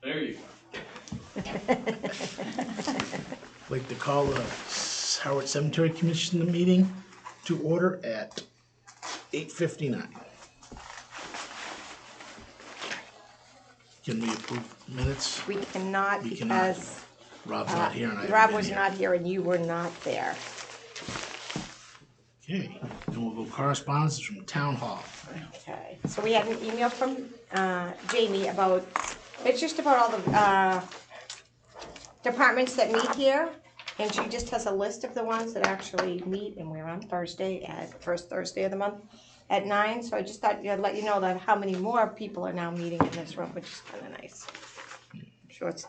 There you go. I'd like to call the Harwich Cemetery Commission meeting to order at 8:59. Can we approve minutes? We cannot We cannot. because Rob's not here and I haven't Rob been was here. not here and you were not there. Okay, then we'll go correspondence from Town Hall. Okay, so we had an email from Jamie about, it's just about all the departments that meet here. And she just has a list of the ones that actually meet, and we're on Thursday, first Thursday of the month at 9. So I just thought I'd let you know that how many more people are now meeting in this room, which is kind of nice. I'm sure it's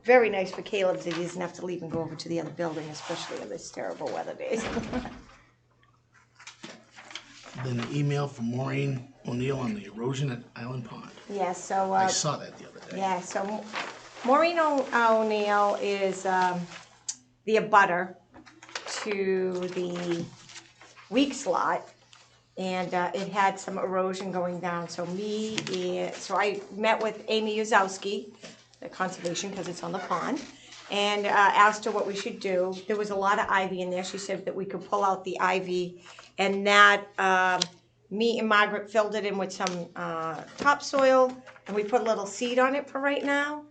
very nice for Caleb that he doesn't have to leave and go over to the other building, especially in these terrible weather days. Then an email from Maureen O'Neill on the erosion at Island Pond. Yeah, so I saw that the other day. yeah, so Maureen O'Neill is the abutter to the Weeks lot, and it had some erosion going down. So I met with Amy Yuzowski, the conservation, because it's on the pond, and asked her what we should do. There was a lot of ivy in there. She said that we could pull out the ivy, and that me and Margaret filled it in with some topsoil, and we put a little seed on it for right now.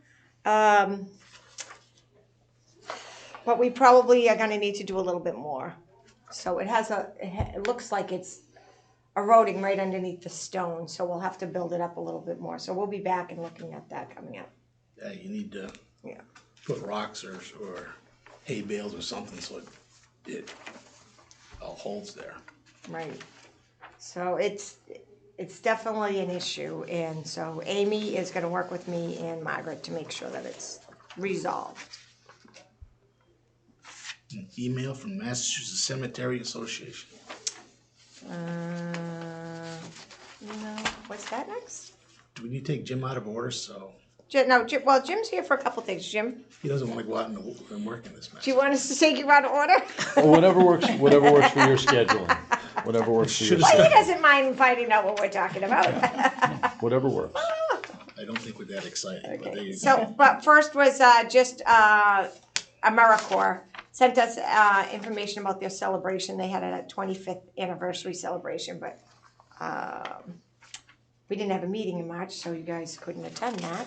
But we probably are gonna need to do a little bit more. So it looks like it's eroding right underneath the stone, so we'll have to build it up a little bit more. So we'll be back and looking at that coming up. Yeah, you need to Yeah. put rocks or hay bales or something so it all holds there. Right. So it's definitely an issue, and so Amy is gonna work with me and Margaret to make sure that it's resolved. An email from Massachusetts Cemetery Association. What's that next? Do we need to take Jim out of order so Well, Jim's here for a couple things. Jim, he doesn't want to go out and work in this mess? do you want us to take you out of order? Well, whatever works for your scheduling. Whatever works for your Should've Well, he schedule. doesn't mind finding out what we're talking about. Whatever works. I don't think we're that exciting, but there you go. So, but first was just AmeriCorps sent us information about their celebration. They had a 25th anniversary celebration, but we didn't have a meeting in March, so you guys couldn't attend that.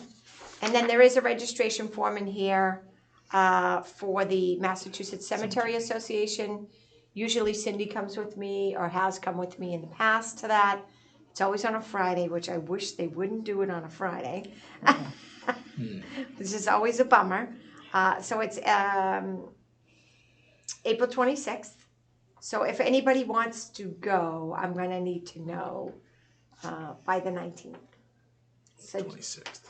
And then there is a registration form in here for the Massachusetts Cemetery Association. Usually Cindy comes with me or has come with me in the past to that. It's always on a Friday, which I wish they wouldn't do it on a Friday. This is always a bummer. So it's April 26th. So if anybody wants to go, I'm going to need to know by the 19th. 26th.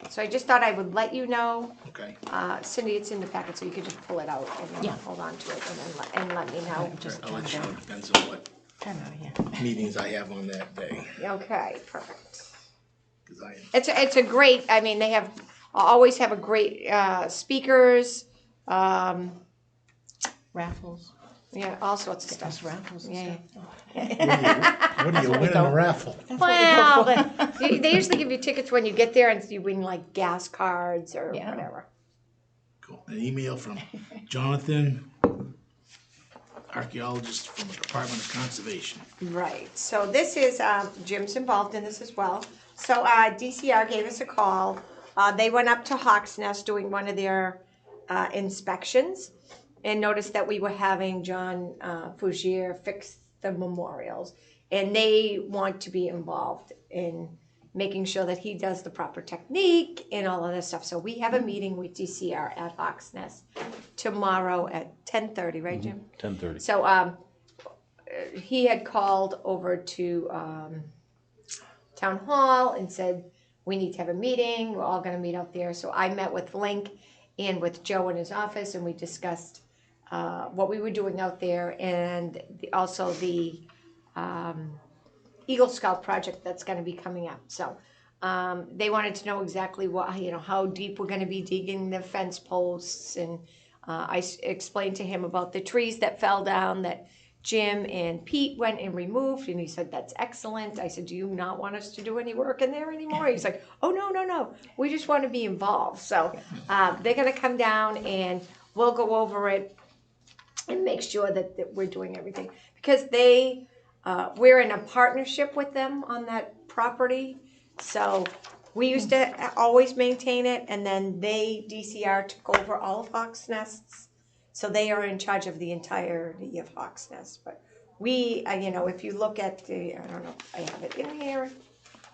So I just thought I would let you know. Okay. Cindy, it's in the packet, so you could just pull it out and then hold on to it and let me know. I'll let you know. Depends on what I know, yeah. meetings I have on that day. Okay, perfect. 'Cause I It's a great, I mean, they always have a great speakers, Raffles. yeah, all sorts of There's stuff. raffles and Yeah, stuff. what do you win in a raffle? Well, they usually give you tickets when you get there and you win like gas cards or Yeah. whatever. Cool. An email from Jonathan, archaeologist from the Department of Conservation. Right, so this is, Jim's involved in this as well. So DCR gave us a call. They went up to Hawk's Nest doing one of their inspections and noticed that we were having John Fougier fix the memorials. And they want to be involved in making sure that he does the proper technique and all of this stuff. So we have a meeting with DCR at Hawk's Nest tomorrow at 10:30, right, Jim? 10:30. So he had called over to Town Hall and said, we need to have a meeting. We're all going to meet out there. So I met with Link and with Joe in his office, and we discussed what we were doing out there and also the Eagle Scout project that's going to be coming up. So they wanted to know exactly how deep we're going to be digging the fence posts, and I explained to him about the trees that fell down that Jim and Pete went and removed, and he said, that's excellent. I said, do you not want us to do any work in there anymore? He's like, oh, no, we just want to be involved. So they're gonna come down and we'll go over it and make sure that we're doing everything. Because we're in a partnership with them on that property. So we used to always maintain it, and then DCR took over all of Hawk's Nests. So they are in charge of the entirety of Hawk's Nest. But we, if you look at I don't know, I have it in here,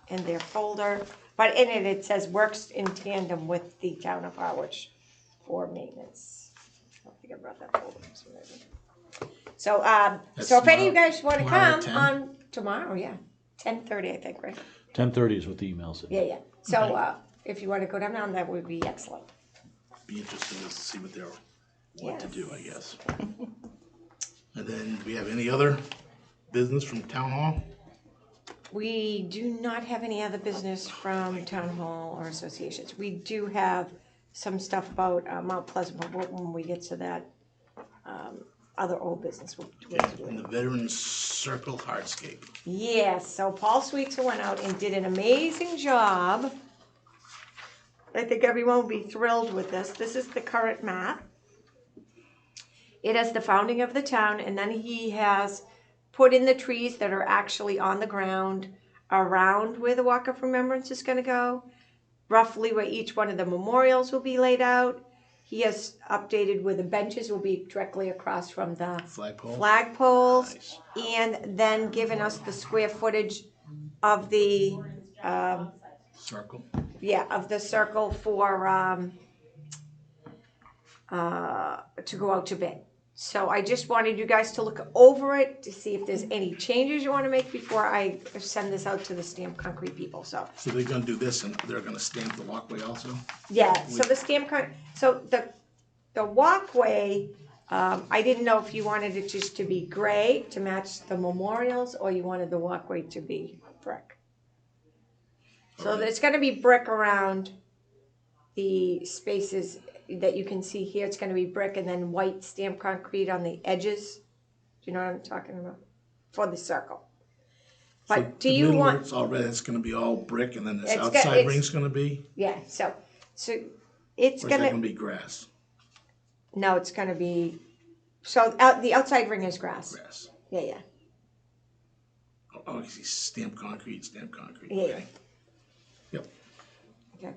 in their folder. But in it says works in tandem with the town of Harwich for maintenance. I don't think I brought that folder. So, if any of you guys want to tomorrow come at 10? on tomorrow, yeah, 10:30, I think, right? 10:30 is what the email said. Yeah. So, if you want to go down, that would be excellent. Be interested to see what they're, what to Yes. do, I guess. And then, do we have any other business from town hall? We do not have any other business from town hall or associations. We do have some stuff about Mount Pleasant, but when we get to that, other old business. We'll do And it. the Veterans Circle Hardscape. Yes, so Paul Sweetser went out and did an amazing job. I think everyone will be thrilled with this. This is the current map. It has the founding of the town, and then he has put in the trees that are actually on the ground around where the Walk of Remembrance is going to go, roughly where each one of the memorials will be laid out. He has updated where the benches will be directly across from the flagpoles, Nice. and then given us the square footage of the Circle. of the circle for to go out to bid. So I just wanted you guys to look over it to see if there's any changes you want to make before I send this out to the stamped concrete people. So So they're gonna do this and they're gonna stamp the walkway also? yeah, so the stamped so the walkway, I didn't know if you wanted it just to be gray to match the memorials, or you wanted the walkway to be brick. So Okay. it's gonna be brick around the spaces that you can see here. It's gonna be brick and then white stamped concrete on the edges. Do you know what I'm talking about? For the circle. So But do the you middle where want, it's all red, it's gonna be all brick, and then this It's got- outside it's- ring's gonna be, yeah, so it's or is that gonna, gonna be grass? no, it's gonna be, so the outside ring is grass. Grass. Yeah. Oh, you see stamped concrete, Yeah. okay. Yep. Okay.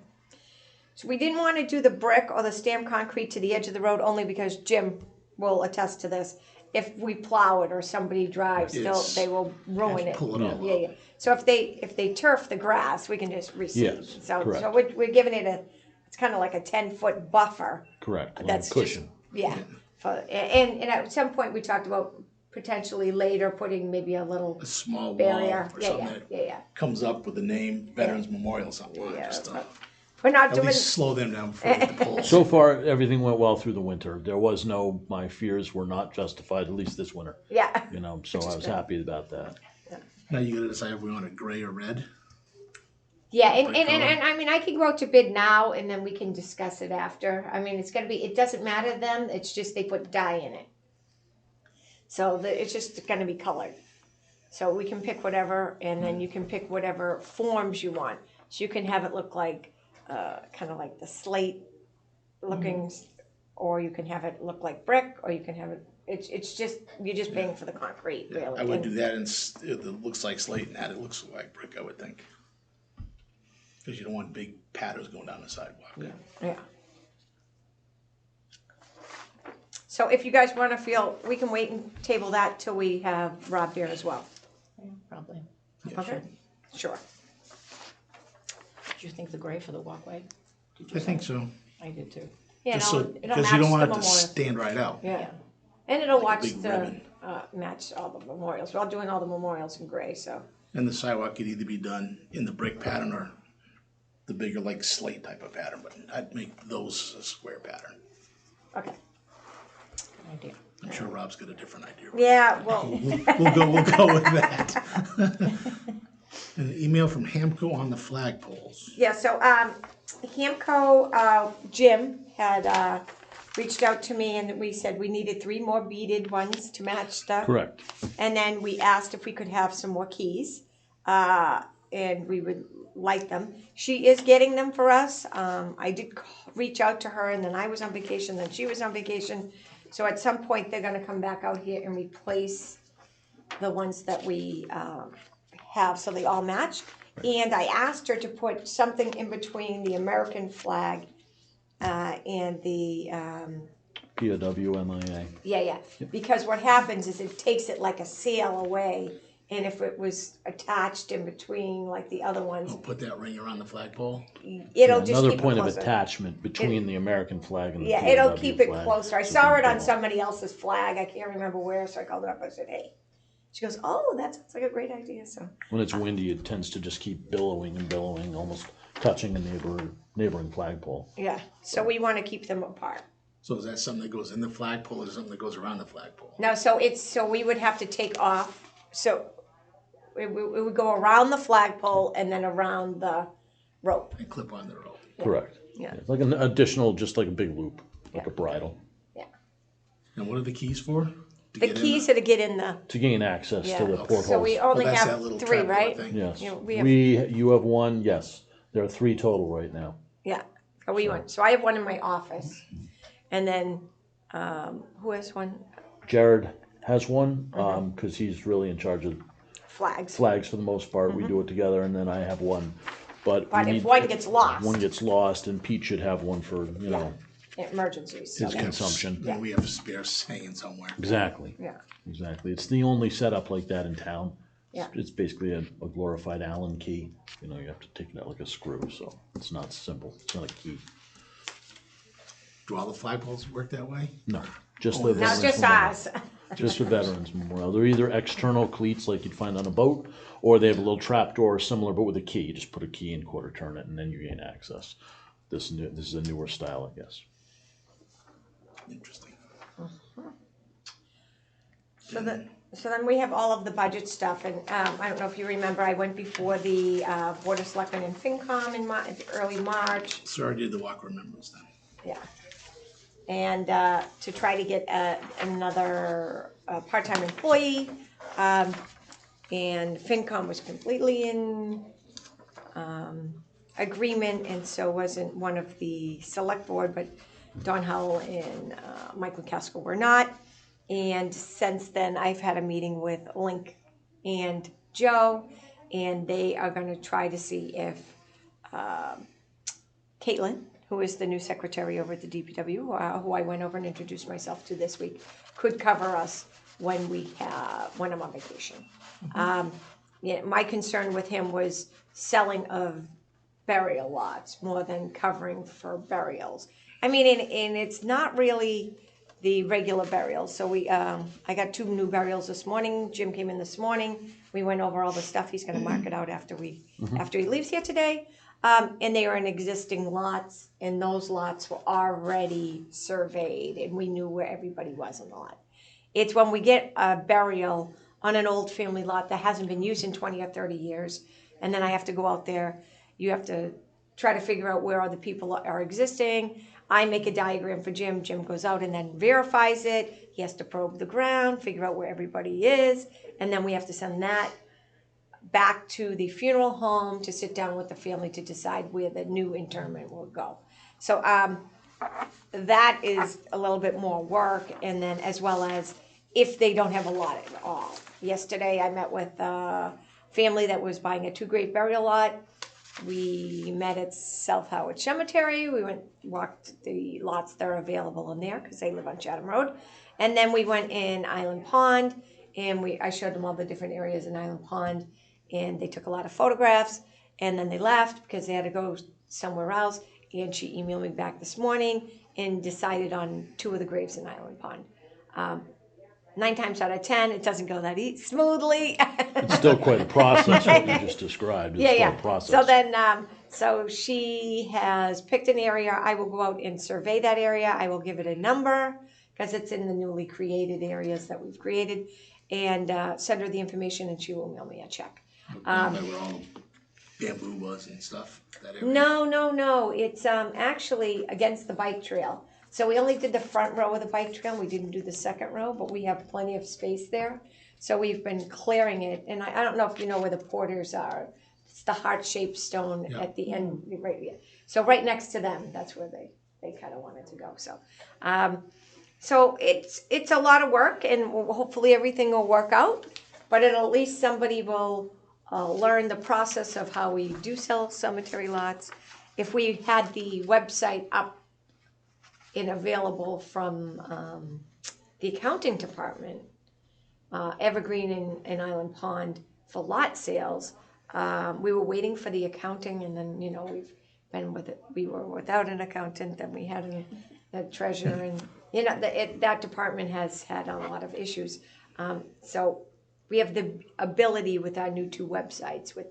So we didn't want to do the brick or the stamped concrete to the edge of the road, only because Jim will attest to this. If we plow it or somebody drives, It's- they will ruin it. pull it all Yeah. So if they turf the grass, we can just reseed. Yes, So correct. we're giving it it's kind of like a 10-foot buffer. Correct. Like That's a cushion. just, yeah. And at some point we talked about potentially later putting maybe a little A small barrier. wall or something that Yeah. comes up with the name Veterans Memorial, something like Yeah, just to We're not at doing, least slow them down before they hit the poles. So far, everything went well through the winter. There was my fears were not justified, at least this winter. yeah. So I was happy about that. Now you gotta decide if we want it gray or red. Yeah, and Brick color. I mean, I can go out to bid now and then we can discuss it after. I mean, it doesn't matter to them, it's just they put dye in it. So it's just gonna be colored. So we can pick whatever, and then you can pick whatever forms you want. So you can have it look like, kind of like the slate looking, or you can have it look like brick, or you can have it, it's just, you're just paying for the concrete, really. I would And- do that, and it looks like slate, and add it looks like brick, I would think. Because you don't want big patterns going down the sidewalk. Yeah. So if you guys want to we can wait and table that till we have Rob here as well. Yeah, probably. Okay? Sure. Did you think the gray for the walkway? Did you I think so. I did too. Yeah, Just so, it'll because match you don't the want it to memorial. stand right out. Yeah. And it'll Like a watch big the, ribbon. match all the memorials. We're all doing all the memorials in gray, so. And the sidewalk could either be done in the brick pattern or the bigger like slate type of pattern, but I'd make those a square pattern. Okay. Good idea. I'm sure Rob's got a different idea. Yeah, well, We'll go with that. An email from Hamco on the flagpoles. yeah, so, Hamco, Jim had, reached out to me and we said we needed 3 more beaded ones to match the. Correct. And then we asked if we could have some more keys, and we would like them. She is getting them for us. I did reach out to her, and then I was on vacation, then she was on vacation. So at some point, they're gonna come back out here and replace the ones that we have, so they all match. And I asked her to put something in between the American flag and the POWMIA. yeah. Because what happens is it takes it like a sail away, and if it was attached in between like the other ones, We'll put that ring around the flagpole. it'll just Another keep point it of closer. attachment between the American flag and the Yeah, POW it'll keep it flag, closer. I so saw you it on don't- somebody else's flag. I can't remember where, so I called her up. I said, "Hey." She goes, "Oh, that sounds like a great idea." So When it's windy, it tends to just keep billowing and billowing, almost touching a neighboring flagpole. yeah, so we want to keep them apart. So is that something that goes in the flagpole, or is it something that goes around the flagpole? No, so we would have to take off. So it would go around the flagpole and then around the rope. And clip on the rope. Correct. Yeah. It's like an additional, just like a big loop, like Yeah. a bridle, Yeah. And what are the keys for? To The get in keys are to get in the. to gain access Yeah. to the portholes. So we Oh, only that's that have little 3, trapdoor right? thing. Yes. You know, we have- You have one, yes. There are 3 total right now. Yeah. So we went. So I have one in my office, and then who has one? Jared has one, Mm-hmm. because he's really in charge of Flags. flags for the most part. We do it together, and then I have one. But, But we if need- one gets lost, one gets lost, and Pete should have one for, you know, emergencies. So his that- consumption. Then we have spares hanging somewhere. Exactly. Yeah. Exactly. It's the only setup like that in town. Yeah. It's basically a glorified Allen key. You know, you have to take it out like a screw, so it's not simple. It's not a key. Do all the flagpoles work that way? No, just the No, Veterans just Memorial. ours. Just for Veterans Memorial. They're either external cleats like you'd find on a boat, or they have a little trap door similar but with a key. You just put a key in, quarter turn it, and then you gain access. This is a newer style, I guess. Interesting. So then we have all of the budget stuff, and I don't know if you remember, I went before the Board of Selectmen and FinCom in early March. So I did the walk remembers then. Yeah. And to try to get another part-time employee. And FinCom was completely in agreement, and so wasn't one of the select board, but Don Howell and Michael Casco were not. And since then, I've had a meeting with Link and Joe, and they are gonna try to see if Caitlin, who is the new secretary over at the DPW, who I went over and introduced myself to this week, could cover us when I'm on vacation. Yeah, my concern with him was selling of burial lots more than covering for burials. I mean, and it's not really the regular burials. So I got 2 new burials this morning. Jim came in this morning. We went over all the stuff. He's gonna mark it out after he leaves here today. And they are in existing lots, and those lots were already surveyed, and we knew where everybody was in the lot. It's when we get a burial on an old family lot that hasn't been used in 20 or 30 years, and then I have to go out there, you have to try to figure out where other people are existing. I make a diagram for Jim. Jim goes out and then verifies it. He has to probe the ground, figure out where everybody is, and then we have to send that back to the funeral home to sit down with the family to decide where the new interment will go. So that is a little bit more work, and then as well as if they don't have a lot at all. Yesterday I met with a family that was buying a 2-grave burial lot. We met at South Harwich Cemetery. We walked the lots that are available in there because they live on Chatham Road. And then we went in Island Pond, and I showed them all the different areas in Island Pond, and they took a lot of photographs, and then they left because they had to go somewhere else. And she emailed me back this morning and decided on 2 of the graves in Island Pond. 9 times out of 10, it doesn't go that smoothly. It's still quite a process, what you just described. It's still a process. So then, so she has picked an area. I will go out and survey that area. I will give it a number because it's in the newly created areas that we've created, and send her the information, and she will mail me a check. Down by where all the bamboo was and stuff. That area. No. It's actually against the bike trail. So we only did the front row of the bike trail, we didn't do the second row, but we have plenty of space there. So we've been clearing it, and I don't know if you know where the porters are. It's the heart-shaped stone Yeah. at the end, right, yeah. So right next to them, that's where they kind of wanted to go, so. So it's a lot of work, and hopefully everything will work out, but at least somebody will learn the process of how we do sell cemetery lots. If we had the website up and available from the accounting department, Evergreen and Island Pond for lot sales, we were waiting for the accounting, and then, you know, we were without an accountant, then we had a treasurer, and, you know, that department has had a lot of issues. So we have the ability with our new 2 websites, with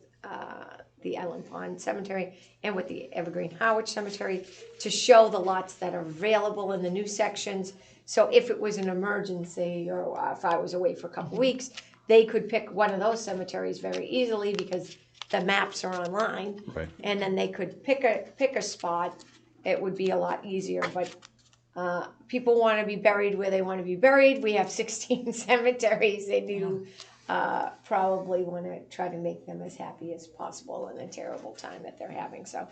the Island Pond Cemetery and with the Evergreen Harwich Cemetery, to show the lots that are available in the new sections. So if it was an emergency, or if I was away for a couple weeks, they could pick one of those cemeteries very easily because the maps are online. Right. And then they could pick a spot. It would be a lot easier, but people want to be buried where they want to be buried. We have 16 cemeteries. They do probably want to try to make them as happy as possible in a terrible time that they're having. So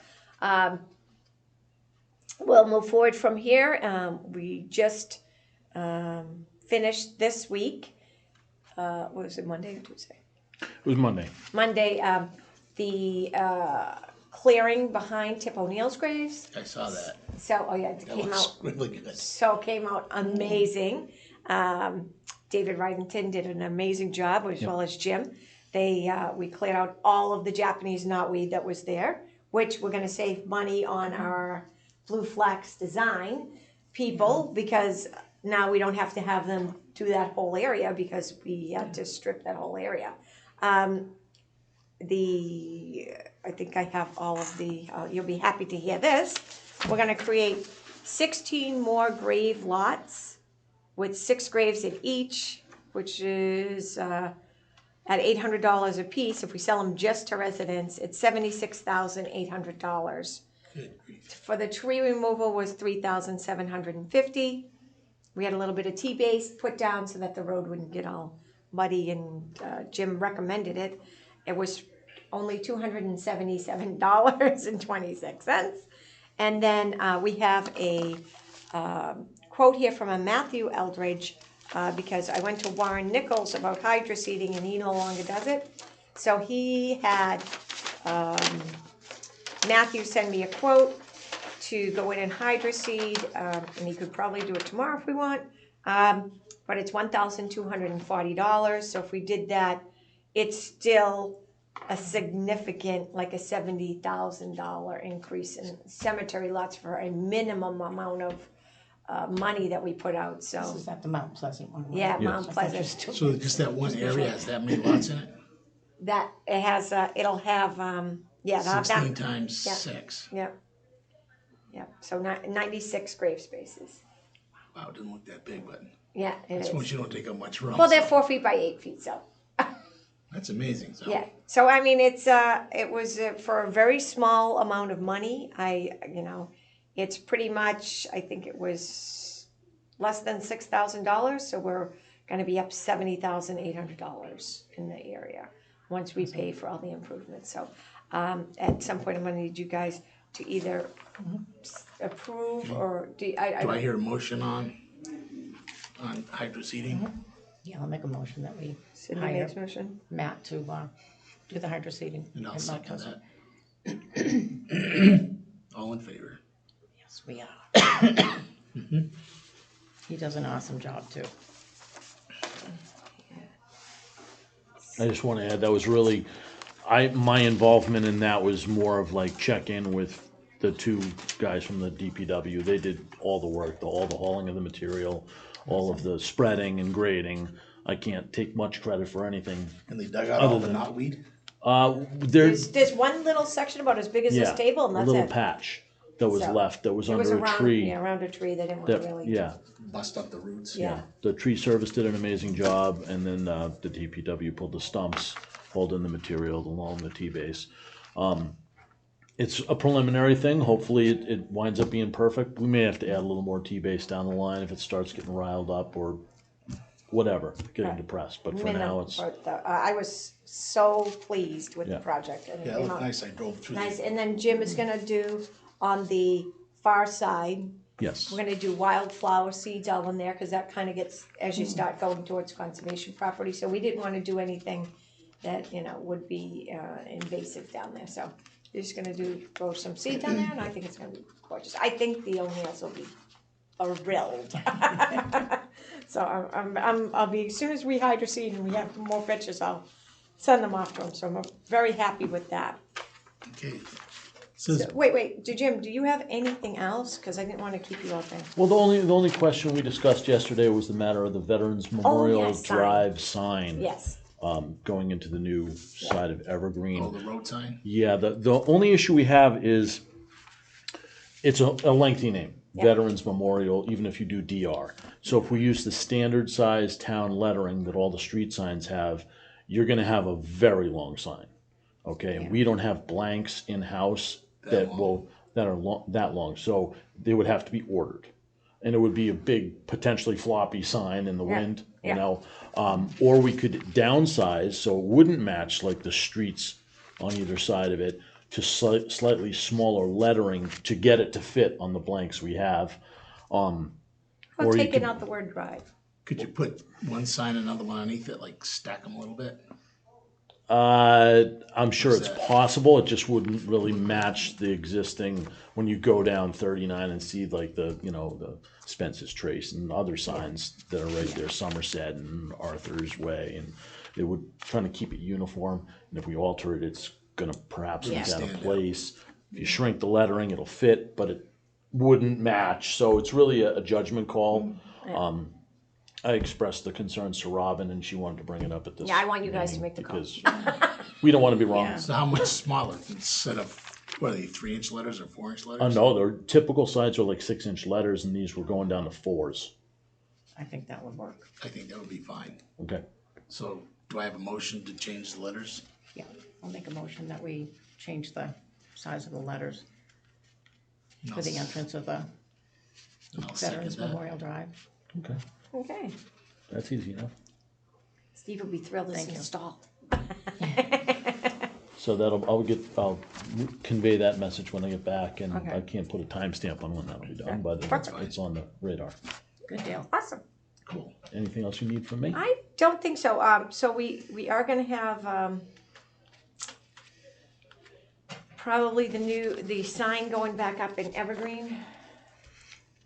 we'll move forward from here. We just finished this week. What was it, Monday or Tuesday? It was Monday. Monday, the clearing behind Tip O'Neill's graves. I saw that. So, oh yeah, it That came looks out. really good. So came out amazing. David Ridington did an amazing job, as well as Jim. We cleared out all of the Japanese knotweed that was there, which we're gonna save money on our Blue Flax design people, because now we don't have to have them do that whole area, because we had to strip that whole area. I think I have all of the, you'll be happy to hear this. We're gonna create 16 more grave lots with 6 graves at each, which is at $800 a piece. If we sell them just to residents, it's $76,800. Good grief. For the tree removal was $3,750. We had a little bit of T-base put down so that the road wouldn't get all muddy, and Jim recommended it. It was only $277.26. And then we have a quote here from a Matthew Eldridge, because I went to Warren Nichols about hydro seeding, and he no longer does it. So he had Matthew send me a quote to go in and hydro seed, and he could probably do it tomorrow if we want. But it's $1,240. So if we did that, it's still a significant, like a $70,000 increase in cemetery lots for a minimum amount of money that we put out. This So is at the Mount Pleasant one, right? yeah, Yes. Mount Pleasant. So just that one area has that many lots in it? That it has, it'll have, yeah, it'll have 16 that. times Yeah. 6. Yeah. Yeah. So 96 grave spaces. Wow, it doesn't look that big, but Yeah, I it suppose is. you don't take up much room. Well, they're so 4 feet by 8 feet, so. that's amazing. So Yeah, so I mean, it was for a very small amount of money. It's pretty much, I think it was less than $6,000, so we're gonna be up $70,800 in the area once we pay for all the improvements. So, at some point, I'm gonna need you guys to either approve or do I hear a motion on hydro seeding? Yeah, I'll make a motion that we Cindy hire makes motion. Matt to do the hydro seeding. And I'll at Mount second Pleasant. that. All in favor? Yes, we are. He does an awesome job too. I just want to add, that was really, my involvement in that was more of like check in with the 2 guys from the DPW. They did all the work, all the hauling of the material, all of the spreading and grading. I can't take much credit for anything. And they dug out Other all the than- knotweed? There's one little section about as big as this table, and a that's little it. patch that was So, left, that was It was under a around, tree. yeah, around a tree. They didn't want to really. Yeah, Bust up the roots? Yeah. the tree service did an amazing job, and then the DPW pulled the stumps, hauled in the material along the T-base. It's a preliminary thing. Hopefully it winds up being perfect. We may have to add a little more T-base down the line if it starts getting riled up or whatever, getting depressed. But for now, it's, I was so pleased with the Yeah. project. And it Yeah, it came looked out nice, I drove through. nice. And then Jim is gonna do on the far side, yes. we're gonna do wildflower seeds all in there, cause that kinda gets, as you start going towards conservation property, so we didn't wanna do anything that, would be, invasive down there, so we're just gonna throw some seeds on there, and I think it's gonna be gorgeous. I think the O'Neills will be thrilled. So I'll be, as soon as we hydroseed and we have more pictures, I'll send them off to them, so I'm very happy with that. Okay. Says, So, wait, Jim, do you have anything else? Cause I didn't wanna keep you out there. Well, the only question we discussed yesterday was the matter of the Veterans Memorial yes, sign. Drive sign. Yes. Going into the new side of Evergreen. oh, the road sign? Yeah, the only issue we have is it's a lengthy name, Veterans Memorial, even if you do DR. So if we use the standard size town lettering that all the street signs have, you're gonna have a very long sign. Okay, and we don't have blanks in-house that are that long, so they would have to be ordered. And it would be a big, potentially floppy sign in the wind, you know? Or we could downsize, so it wouldn't match like the streets on either side of it, to slightly smaller lettering to get it to fit on the blanks we have. Well, Or you taking could- out the word drive. Could you put one sign, another one underneath it, like stack them a little bit? I'm sure it's possible, it just wouldn't really match the existing, when you go down 39 and see like the Spence's Trace and other signs that are right there, Somerset and Arthur's Way, and they would, trying to keep it uniform, and if we alter it, it's gonna perhaps be out of Stand out. place. If you shrink the lettering, it'll fit, but it wouldn't match, so it's really a judgment call. I expressed the concerns to Robin, and she wanted to bring it up at this. Yeah, I want you guys to meeting make the call. because we don't want to be wrong. Yeah. So how much smaller instead of, what are they, 3-inch letters or 4-inch letters? No, their typical signs are like 6-inch letters, and these were going down to 4s. I think that would work. I think that would be fine. Okay. So do I have a motion to change the letters? Yeah, I'll make a motion that we change the size of the letters And for the entrance of the I'll second Veterans that. Memorial Drive. Okay. Okay. That's easy enough. Steve will be thrilled it's Thank you. installed. So I'll convey that message when I get back, and Okay. I can't put a timestamp on when that'll be done, but Perfect. it's on the radar. Good deal. Awesome. Cool. Anything else you need from me? I don't think so. So we are gonna have, probably the sign going back up in Evergreen.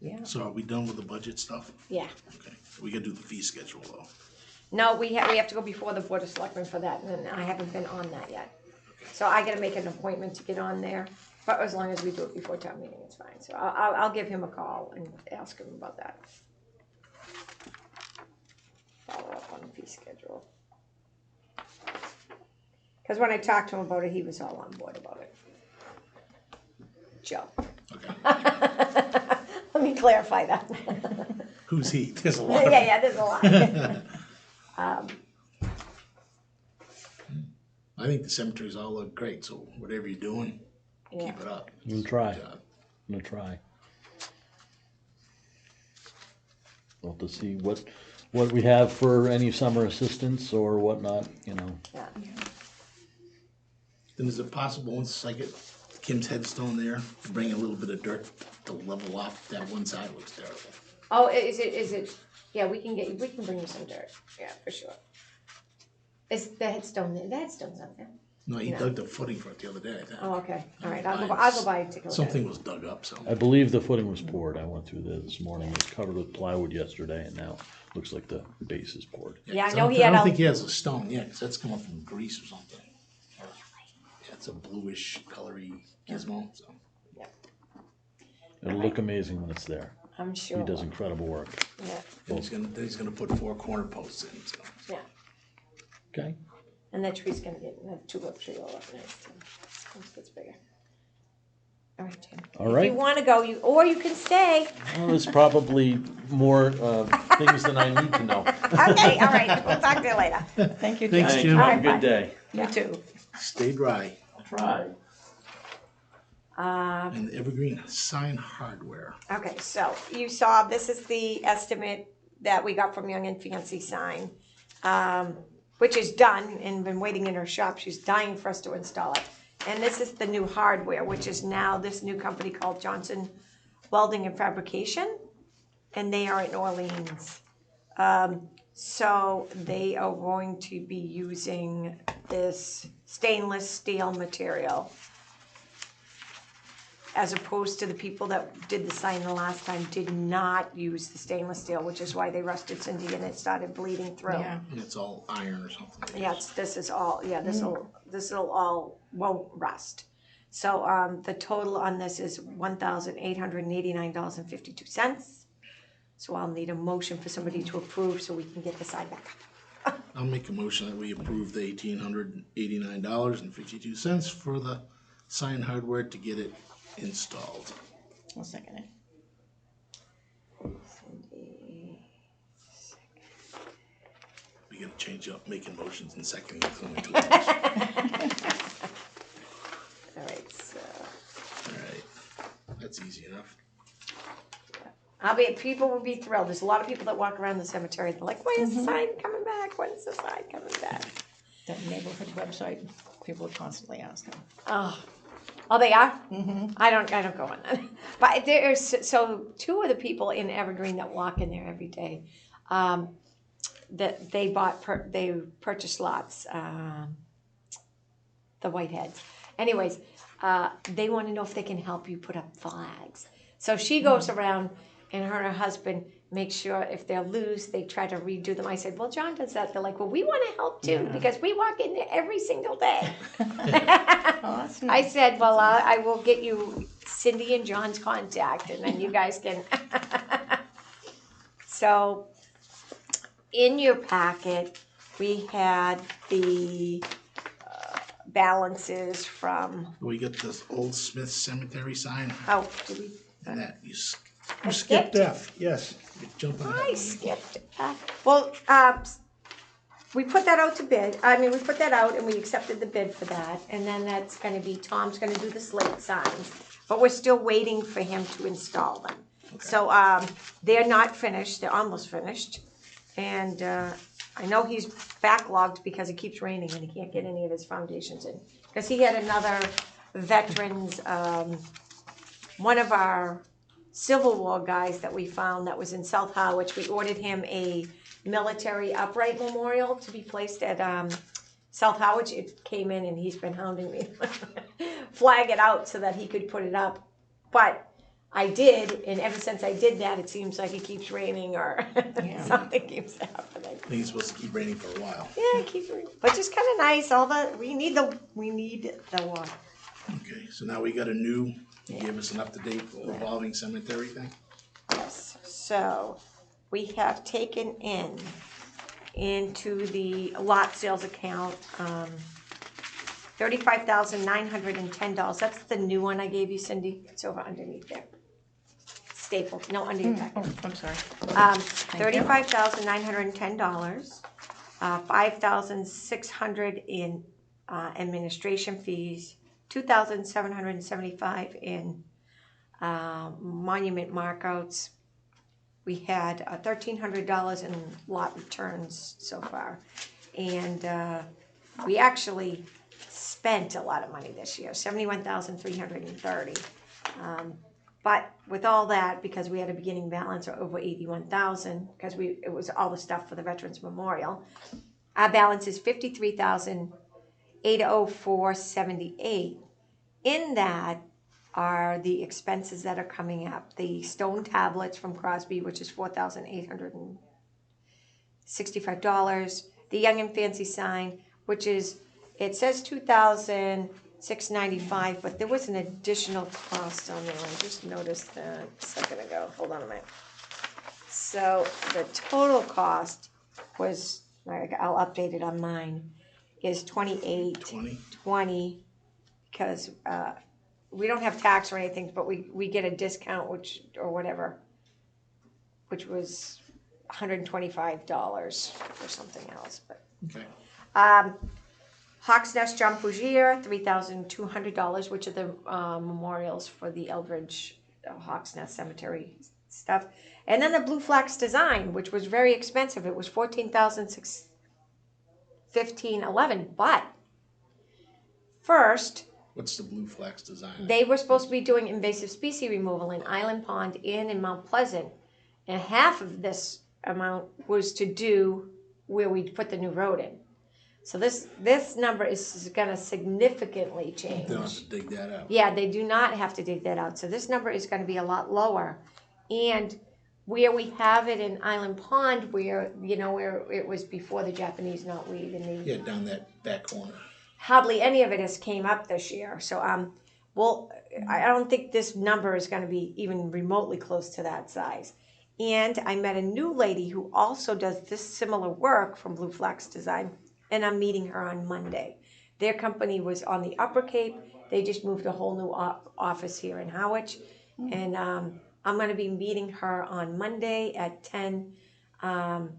Yeah. So are we done with the budget stuff? Yeah. Okay. We gotta do the fee schedule though. No, we have to go before the Board of Selectmen for that, and I haven't been on that yet. So I gotta make an appointment to get on there, but as long as we do it before town meeting, it's fine. So I'll give him a call and ask him about that. Follow up on the fee schedule. Cause when I talked to him about it, he was all on board about it. Joe. Okay. Let me clarify that. Who's he? There's a lot of Yeah, there's a lot. I think the cemeteries all look great, so whatever you're doing, Yeah. keep it up. I'm gonna try. Good job. I'm gonna try. We'll have to see what we have for any summer assistance or whatnot, Yeah. Then is it possible, once I get Kim's headstone there, to bring a little bit of dirt to level off that one side? Looks terrible. Oh, is it, yeah, we can bring you some dirt, yeah, for sure. Is the headstone, the headstone's up there? No, he dug the footing for it the other day, I think. Oh, okay, all right, I'll go by and take a look at Something it. was dug up, so. I believe the footing was poured. I went through there this morning. It was covered with plywood yesterday, and now looks like the base is poured. Yeah, I 'Cause know don't- he had I don't a, think he has a stone, yeah, because that's coming from grease or something. Yeah, it's a bluish, colory gizmo, so. It'll look amazing when it's there. I'm sure. He does incredible work. Yeah, And he's gonna put 4 corner posts in, so. yeah, Okay. and that tree's gonna get, that tulip tree all up nice too, once it gets bigger. All right, Jim. All If right. you wanna go, or you can stay. Well, there's probably more things than I need to know. Okay, all right, we'll talk to you later. Thank you, Thanks, Jim. Jim. Have a Bye. good day. You too. Stay dry. I'll try. And Evergreen Sign Hardware. Okay, so you saw, this is the estimate that we got from Young and Fancy Sign, which is done and been waiting in her shop. She's dying for us to install it. And this is the new hardware, which is now this new company called Johnson Welding and Fabrication, and they are in Orleans. So they are going to be using this stainless steel material, as opposed to the people that did the sign the last time did not use the stainless steel, which is why they rusted Cindy and it started bleeding through. Yeah. And it's all iron or something. Yeah, this is all, yeah, this'll all, won't rust. So, the total on this is $1,889.52. So I'll need a motion for somebody to approve so we can get the sign back up. I'll make a motion that we approve the $1,889.52 for the sign hardware to get it installed. I'll second it. We gotta change up making motions and seconding. It's only 2 hours. All right, so Alright, that's easy enough. people will be thrilled. There's a lot of people that walk around the cemetery. They're like, when is the sign coming back? When is the sign coming back? That neighborhood website, people are constantly asking. Oh, they are? Mm-hmm. I don't go on that. But there's, so 2 of the people in Evergreen that walk in there every day, that they purchased lots, the Whiteheads. Anyways, they want to know if they can help you put up flags. So she goes around, and her and her husband make sure if they're loose, they try to redo them. I said, well, John does that. They're like, well, we want to help too, because we walk in there every single day. Oh, that's nice. I said, well, I will get you Cindy and John's contact, and then you guys can. So, in your packet, we had the balances from, We got this old Smith Cemetery sign, oh, did we? and that you I skipped that. Yes, you're jumping ahead. I skipped. We put that out to bid. We put that out and we accepted the bid for that. And then that's going to be, Tom's going to do the slate signs. But we're still waiting for him to install them. Okay. So they're not finished. They're almost finished. And I know he's backlogged because it keeps raining and he can't get any of his foundations in. Because he had another veterans, one of our Civil War guys that we found that was in South Harwich. We ordered him a military upright memorial to be placed at South Harwich. It came in and he's been hounding me flag it out so that he could put it up. But I did, and ever since I did that, it seems like it keeps raining or something keeps happening. I think it's supposed to keep raining for a while. Yeah, it keeps raining, but just kind of nice. We need the water. Okay, so now we got a new, you gave us an up-to-date revolving cemetery thing? Yes. So we have taken into the lot sales account $35,910. That's the new one I gave you, Cindy. It's over underneath there. Stapled. No, under your packet. Oh, I'm sorry. $35,910. $5,600 in administration fees. $2,775 in monument markouts. We had $1,300 in lot returns so far, and we actually spent a lot of money this year, $71,330. But with all that, because we had a beginning balance of over $81,000, because it was all the stuff for the Veterans Memorial, our balance is $53,804.78. In that are the expenses that are coming up. The stone tablets from Crosby, which is $4,865. The Young and Fancy sign, which is, it says $2,695, but there was an additional cost on there. I just noticed that a second ago. Hold on a minute. So the total cost was, I'll update it on mine, is $28,20, because we don't have tax or anything, but we get a discount, which was $125 or something else. But Okay. Hawk's Nest John Pougier, $3,200, which are the memorials for the Eldridge Hawk's Nest Cemetery stuff. And then the Blue Flax design, which was very expensive. It was $14,615.11. But first, What's the Blue Flax design? they were supposed to be doing invasive species removal in Island Pond and in Mount Pleasant. And half of this amount was to do where we put the new road in. So this number is going to significantly change. They'll have to dig that out. Yeah, they do not have to dig that out. So this number is going to be a lot lower. And where we have it in Island Pond, where, you know, where it was before the Japanese knotweed and the Yeah, down that back corner. hardly any of it has came up this year. So well, I don't think this number is going to be even remotely close to that size. And I met a new lady who also does this similar work from Blue Flax Design, and I'm meeting her on Monday. Their company was on the Upper Cape. They just moved a whole new office here in Harwich, and I'm going to be meeting her on Monday at 10 at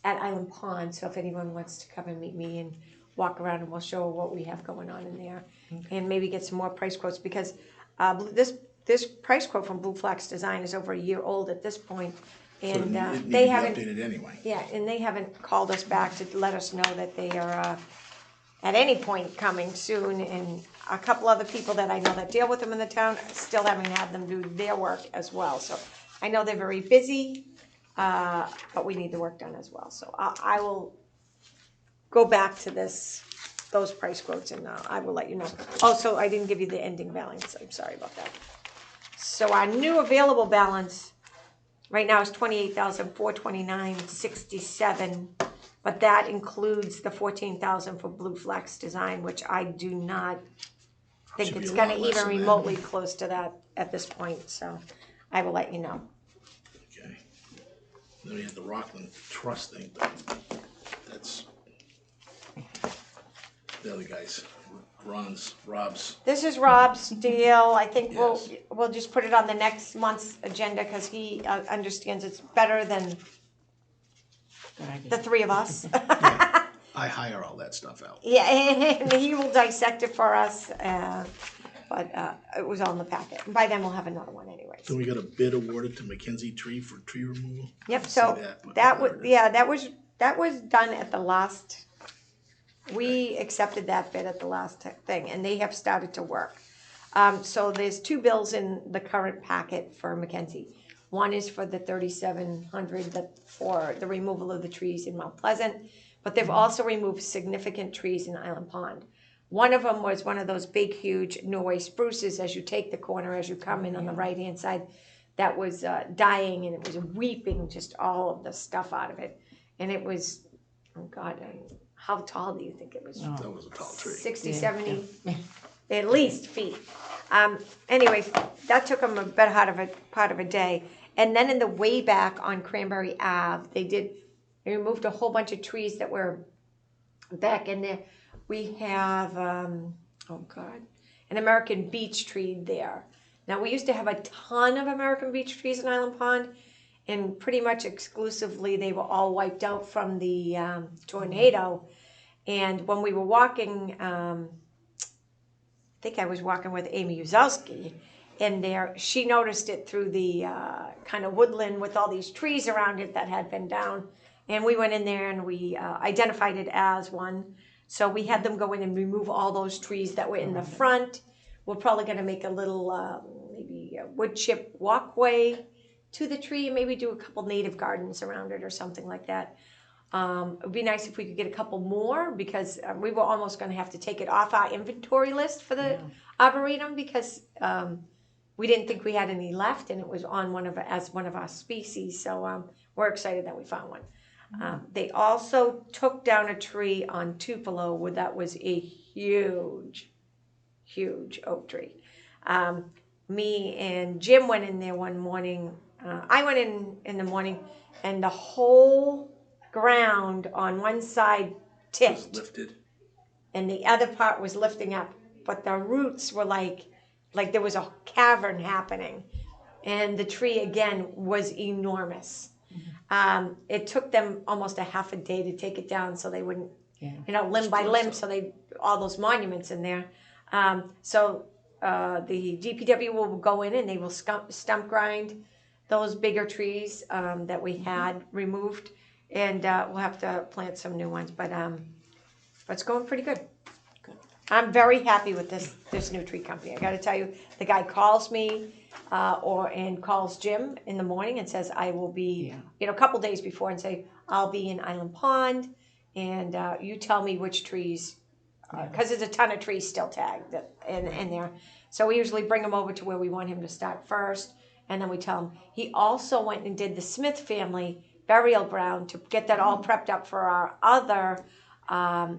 Island Pond. So if anyone wants to come and meet me and walk around, and we'll show her what we have going on in there, and maybe get some more price quotes, because this price quote from Blue Flax Design is over a year old at this point, and so it they be haven't. updated anyway. Yeah, and they haven't called us back to let us know that they are at any point coming soon. And a couple other people that I know that deal with them in the town still haven't had them do their work as well. So I know they're very busy, but we need the work done as well. So I will go back to those price quotes, and I will let you know. Also, I didn't give you the ending balance. I'm sorry about that. So our new available balance right now is $28,429.67, but that includes the $14,000 for Blue Flax Design, which I do not think Should be it's a going to lot less even than that. remotely close to that at this point. So I will let you know. Okay. Then we had the Rockland Trust thing, but that's the other guys. Rob's. This is Rob's deal. I think Yes. we'll just put it on the next month's agenda, because he understands it's better than the three of us. I hire all that stuff out. Yeah, and he will dissect it for us, but it was all in the packet. By then, we'll have another one anyways. Then we got a bid awarded to Mackenzie Tree for tree removal. Yep, I so see but that was, where it is. yeah, that was done at the last, we accepted that bid at the last thing, and they have started to work. So there's two bills in the current packet for Mackenzie. One is for the $3,700 for the removal of the trees in Mount Pleasant, but they've also removed significant trees in Island Pond. One of them was one of those big, huge Norway spruces as you take the corner, as you come in on the right-hand side, that was dying, and it was weeping just all of the stuff out of it. And it was, oh God, how tall do you think it was? That was a tall tree. 60, 70, at least feet. Anyway, that took them a better part of a day. And then in the way back on Cranberry Ave, they removed a whole bunch of trees that were back in there. We have, an American beech tree there. Now, we used to have a ton of American beech trees in Island Pond, and pretty much exclusively they were all wiped out from the tornado. And when we were walking, I think I was walking with Amy Uzowski in there, she noticed it through the kind of woodland with all these trees around it that had been down. And we went in there and we identified it as one. So we had them go in and remove all those trees that were in the front. We're probably going to make a little, maybe a wood chip walkway to the tree, and maybe do a couple native gardens around it or something like that. It would be nice if we could get a couple more, because we were almost going to have to take it off our inventory list for the Arboretum, because we didn't think we had any left, and it was on one of our species. So we're excited that we found one. They also took down a tree on Tupelo where that was a huge oak tree. Me and Jim went in there one morning. I went in the morning, and the whole ground on one side tipped, Was lifted. and the other part was lifting up, but the roots were like there was a cavern happening, and the tree again was enormous. It took them almost a half a day to take it down so they wouldn't Yeah. you know, limb by limb, so they, all those monuments in there. So the DPW will go in and they will stump grind those bigger trees that we had removed, and we'll have to plant some new ones, but it's going pretty good. I'm very happy with this new tree company. I got to tell you, the guy calls me and calls Jim in the morning and says I will be, you know, a couple days before, and say I'll be in Island Pond, and you tell me which trees, because there's a ton of trees still tagged in there. So we usually bring him over to where we want him to start first, and then we tell him. He also went and did the Smith family burial ground to get that all prepped up for our other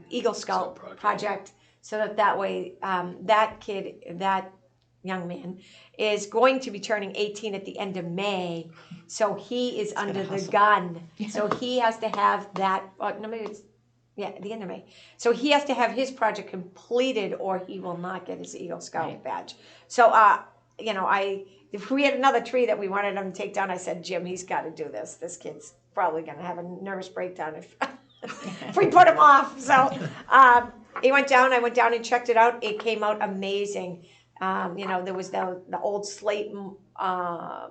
Eagle Scout project. So that way, that young man is going to be turning 18 at the end of May. So he is under the gun. So he has to have that, no, maybe it's, at the end of May. So he has to have his project completed or he will not get his Eagle Scout badge. So, you know, if we had another tree that we wanted him to take down, I said, Jim, he's got to do this. This kid's probably going to have a nervous breakdown if, if we put him off. So, he went down, I went down and checked it out. It came out amazing. You know, there was the old slate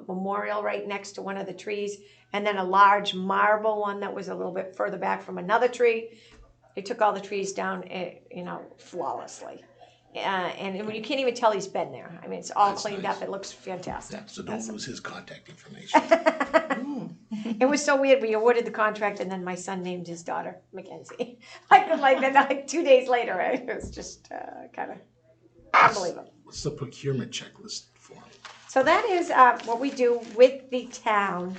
memorial right next to one of the trees, and then a large marble one that was a little bit further back from another tree. They took all the trees down, you know, flawlessly. And you can't even tell he's been there. I mean, it's all cleaned up. It looks fantastic. So don't lose his contact information. It was so weird. We awarded the contract, and then my son named his daughter Mackenzie. Like 2 days later, it was just kind of unbelievable. What's the procurement checklist for? So that is what we do with the town.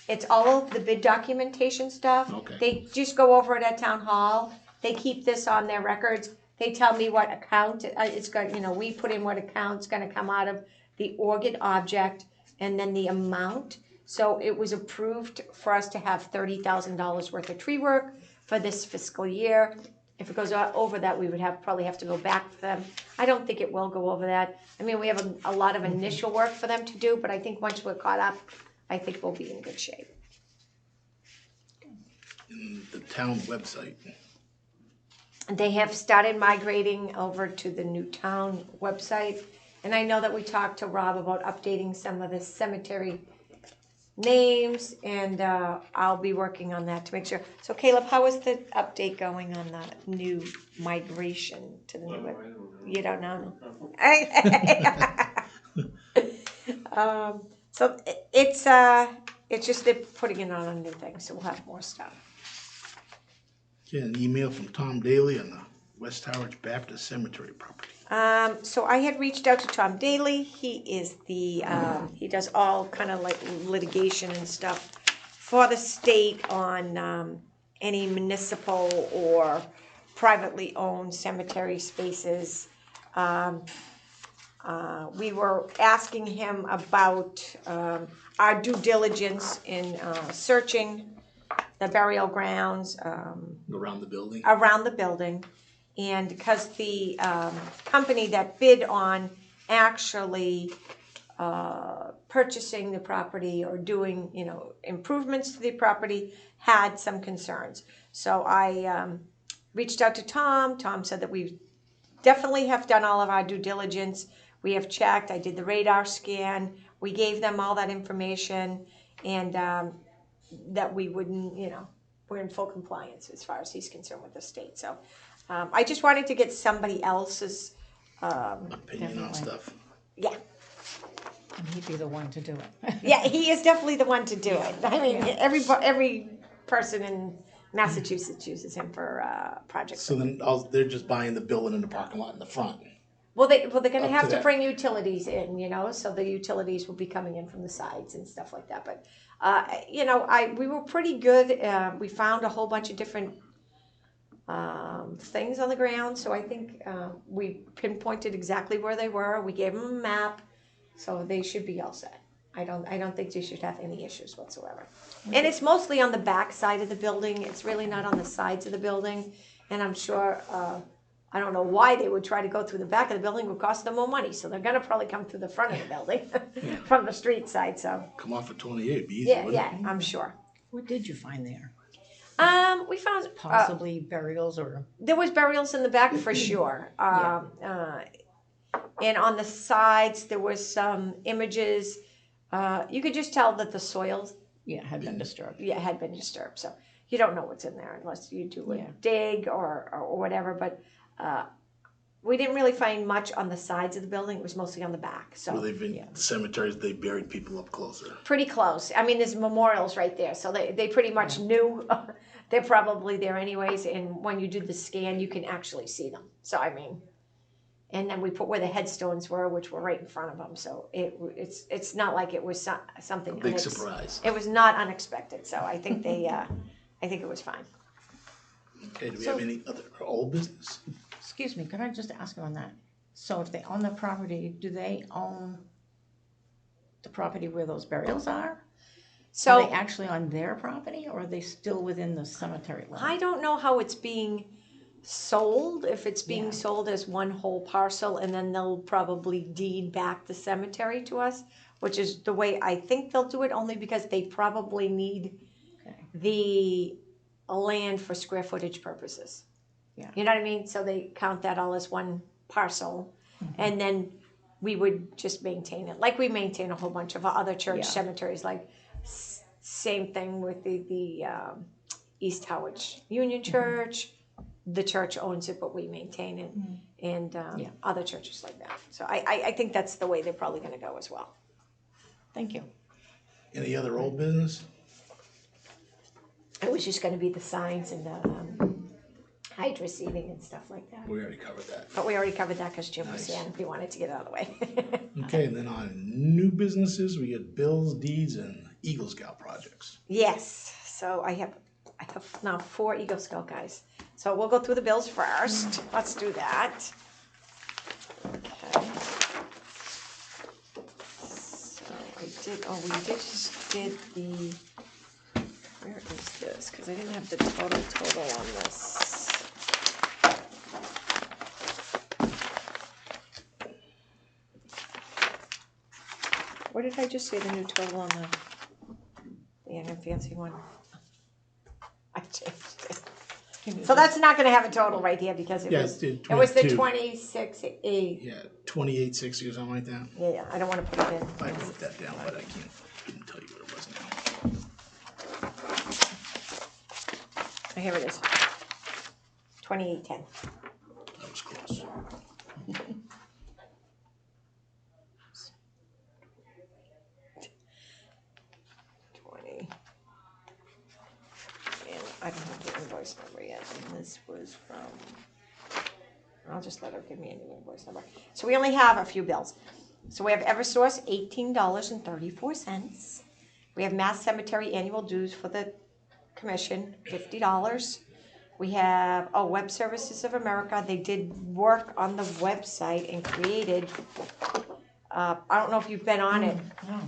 It's all of the bid documentation stuff. Okay. They just go over it at town hall. They keep this on their records. They tell me what account it's going. You know, we put in what account's going to come out of the organ object, and then the amount. So it was approved for us to have $30,000 worth of tree work for this fiscal year. If it goes over that, we would probably have to go back for them. I don't think it will go over that. I mean, we have a lot of initial work for them to do, but I think once we're caught up, I think we'll be in good shape. In the town website. They have started migrating over to the new town website. And I know that we talked to Rob about updating some of the cemetery names, and I'll be working on that to make sure. So Caleb, how is the update going on the new migration to the new web? You don't know? So it's just they're putting it on a new thing, so we'll have more stuff. Get an email from Tom Daly on the West Harwich Baptist Cemetery property. So I had reached out to Tom Daly. He is the, he does all kind of like litigation and stuff for the state on any municipal or privately owned cemetery spaces. We were asking him about our due diligence in searching the burial grounds. Around the building? Around the building. And because the company that bid on actually purchasing the property or doing, you know, improvements to the property had some concerns. So I reached out to Tom. Tom said that we definitely have done all of our due diligence. We have checked. I did the radar scan. We gave them all that information, and that we wouldn't, you know, we're in full compliance as far as he's concerned with the state. So I just wanted to get somebody else's opinion on stuff. Yeah. And he'd be the one to do it. Yeah, he is definitely the one to do it. I mean, every person in Massachusetts uses him for projects. So then they're just buying the building in the parking lot in the front. Well, they're going to Up have to to that. bring utilities in, you know, so the utilities will be coming in from the sides and stuff like that. But, you know, we were pretty good. We found a whole bunch of different things on the ground. So I think we pinpointed exactly where they were. We gave them a map, so they should be all set. I don't think they should have any issues whatsoever. And it's mostly on the back side of the building. It's really not on the sides of the building. And I'm sure, I don't know why they would try to go through the back of the building. It would cost them more money. So they're going to probably come through the front of the building from the street side. So Come off at 28, it'd be easy, yeah, wouldn't it? I'm sure. What did you find there? We found Possibly burials or, there was burials in the back for sure. And on the sides there was some images. You could just tell that the soils had been disturbed. had been disturbed. So you don't know what's in there unless you do a dig or whatever. But we didn't really find much on the sides of the building. It was mostly on the back. So Well, they've been cemeteries. They buried people up closer. pretty close. I mean, there's memorials right there, so they pretty much knew they're probably there anyways. And when you do the scan, you can actually see them. So I mean, and then we put where the headstones were, which were right in front of them. So it's not like it was something Big surprise. It was not unexpected. So I think I think it was fine. Okay, do we have any other old business? Excuse me, could I just ask on that? So if they own the property, do they own the property where those burials are? So Are they actually on their property, or are they still within the cemetery line? I don't know how it's being sold, if it's being sold as one whole parcel, and then they'll probably deed back the cemetery to us, which is the way I think they'll do it, only because they probably need the land for square footage purposes. Yeah. You know what I mean? So they count that all as one parcel, and then we would just maintain it, like we maintain a whole bunch of other church cemeteries, like same thing with the East Harwich Union Church. The church owns it, but we maintain it, and other churches like that. So I think that's the way they're probably going to go as well. Thank you. Any other old business? It was just going to be the signs and the hydra seeding and stuff like that. We already covered that. But we already covered that because Jim was here and he wanted to get it out of the way. Okay, and then on new businesses, we get bills, deeds, and Eagle Scout projects. Yes. So I have now 4 Eagle Scout guys. So we'll go through the bills first. Let's do that. Okay. So we just did the, where is this? Because I didn't have the total on this. What did I just say the new total on the young and fancy one? I changed it. So that's not gonna have a total right here because it was the 26.8. Yeah, 2860 or something like that. Yeah, I don't wanna put it in. I wrote that down, but I couldn't tell you what it was now. Oh, here it is. 2810. That was close. I don't have the invoice number yet, and this was from, I'll just let her give me a new invoice number. So we only have a few bills. So we have Eversource, $18.34. We have Mass Cemetery annual dues for the commission, $50. We have, Web Services of America, they did work on the website and created, I don't know if you've been on it,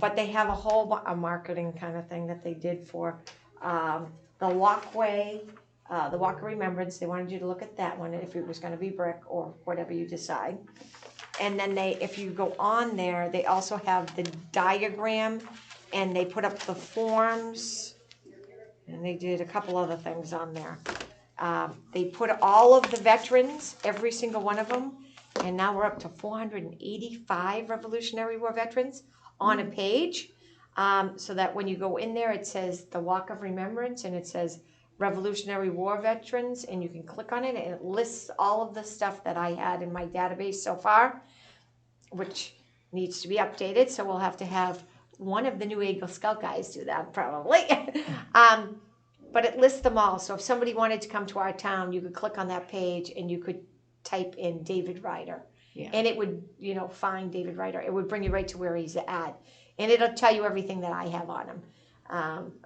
but they have a whole a marketing kind of thing that they did for the walkway, the Walk of Remembrance. They wanted you to look at that one, if it was going to be brick or whatever you decide. And then if you go on there, they also have the diagram, and they put up the forms, and they did a couple other things on there. They put all of the veterans, every single one of them, and now we're up to 485 Revolutionary War veterans on a page. So that when you go in there, it says the Walk of Remembrance, and it says Revolutionary War veterans, and you can click on it, and it lists all of the stuff that I had in my database so far, which needs to be updated. So we'll have to have one of the new Eagle Scout guys do that probably. But it lists them all. So if somebody wanted to come to our town, you could click on that page and you could type in David Ryder, and it would, find David Ryder. It would bring you right to where he's at. And it'll tell you everything that I have on him.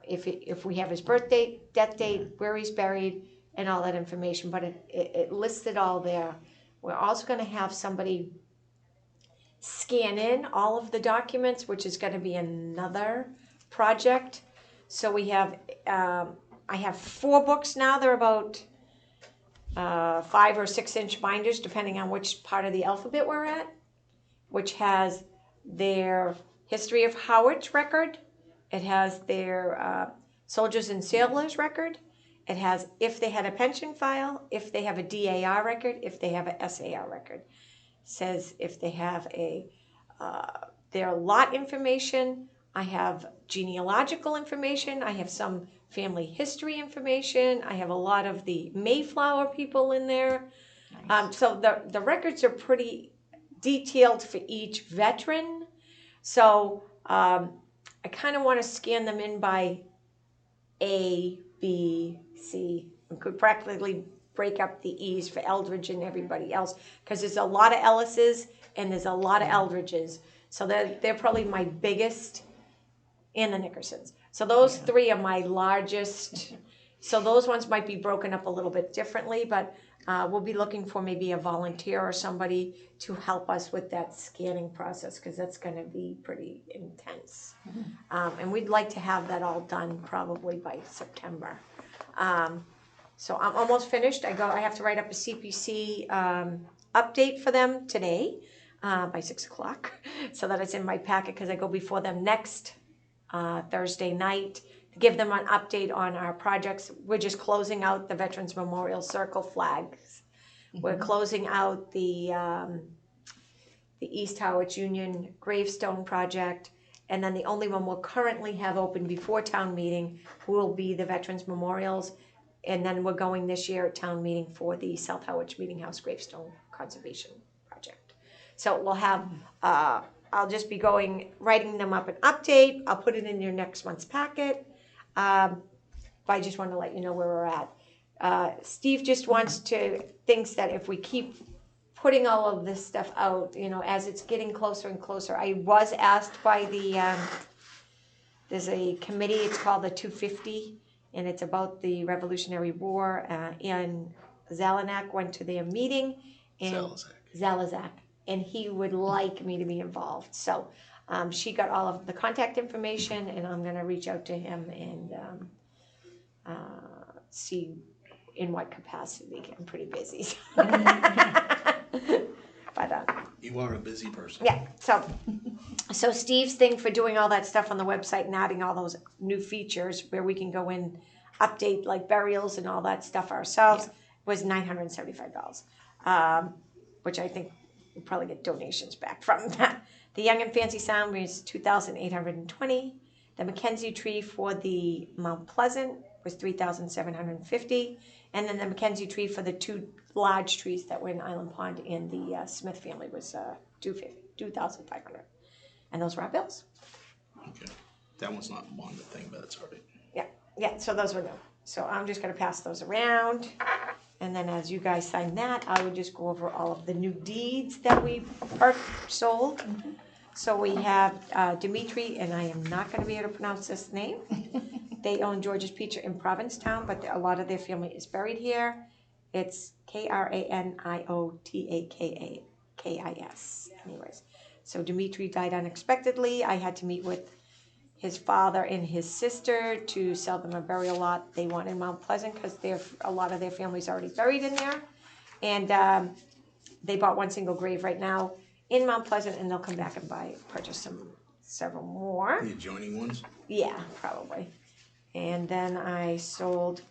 If we have his birth date, death date, where he's buried, and all that information. But it lists it all there. We're also going to have somebody scan in all of the documents, which is going to be another project. So we have, I have 4 books now. They're about 5 or 6 inch binders, depending on which part of the alphabet we're at, which has their History of Harwich record. It has their Soldiers and Sailors record, It has if they had a pension file, if they have a DAR record, if they have a SAR record. Says if they have their lot information. I have genealogical information. I have some family history information. I have a lot of the Mayflower people in there. So the records are pretty detailed for each veteran. So I kind of want to scan them in by A, B, C. We could practically break up the E's for Eldridge and everybody else because there's a lot of Ellises and there's a lot of Eldridges. So they're probably my biggest, and the Nickersons. So those three are my largest. So those ones might be broken up a little bit differently, but we'll be looking for maybe a volunteer or somebody to help us with that scanning process because that's going to be pretty intense. And we'd like to have that all done probably by September. So I'm almost finished. I have to write up a CPC update for them today by 6 o'clock so that it's in my packet because I go before them next Thursday night to give them an update on our projects. We're just closing out the Veterans Memorial Circle flags. We're closing out the East Harwich Union gravestone project. And then the only one we'll currently have open before town meeting will be the Veterans Memorials. And then we're going this year at town meeting for the South Harwich Meeting House gravestone conservation project. So we'll have, I'll just be writing them up an update. I'll put it in your next month's packet. But I just want to let you know where we're at. Steve just thinks that if we keep putting all of this stuff out, as it's getting closer and closer. I was asked by there's a committee, it's called the 250, and it's about the Revolutionary War, and Zelenak went to their meeting, and Zalazak, and he would like me to be involved. So she got all of the contact information, and I'm going to reach out to him and see in what capacity. I'm pretty busy. But you are a busy person. Yeah. So Steve's thing for doing all that stuff on the website and adding all those new features where we can go in, update like burials and all that stuff ourselves was $975, which I think we'll probably get donations back from that. The Young and Fancy Sound was $2,820. The Mackenzie tree for the Mount Pleasant was $3,750. And then the Mackenzie tree for the two large trees that were in Island Pond and the Smith family was $2,500. And those were our bills. Okay. That one's not on the thing, but that's all right. Yeah, so those were them. So I'm just going to pass those around. And then as you guys sign that, I would just go over all of the new deeds that we sold. So we have Dimitri, and I am not going to be able to pronounce this name. They own George's Pizza in Provincetown, but a lot of their family is buried here. It's KRANIOTAKAKIS. Anyways, so Dimitri died unexpectedly. I had to meet with his father and his sister to sell them a burial lot they want in Mount Pleasant because a lot of their family's already buried in there. And they bought one single grave right now in Mount Pleasant, and they'll come back and purchase several more. The adjoining ones? Yeah, probably. And then I sold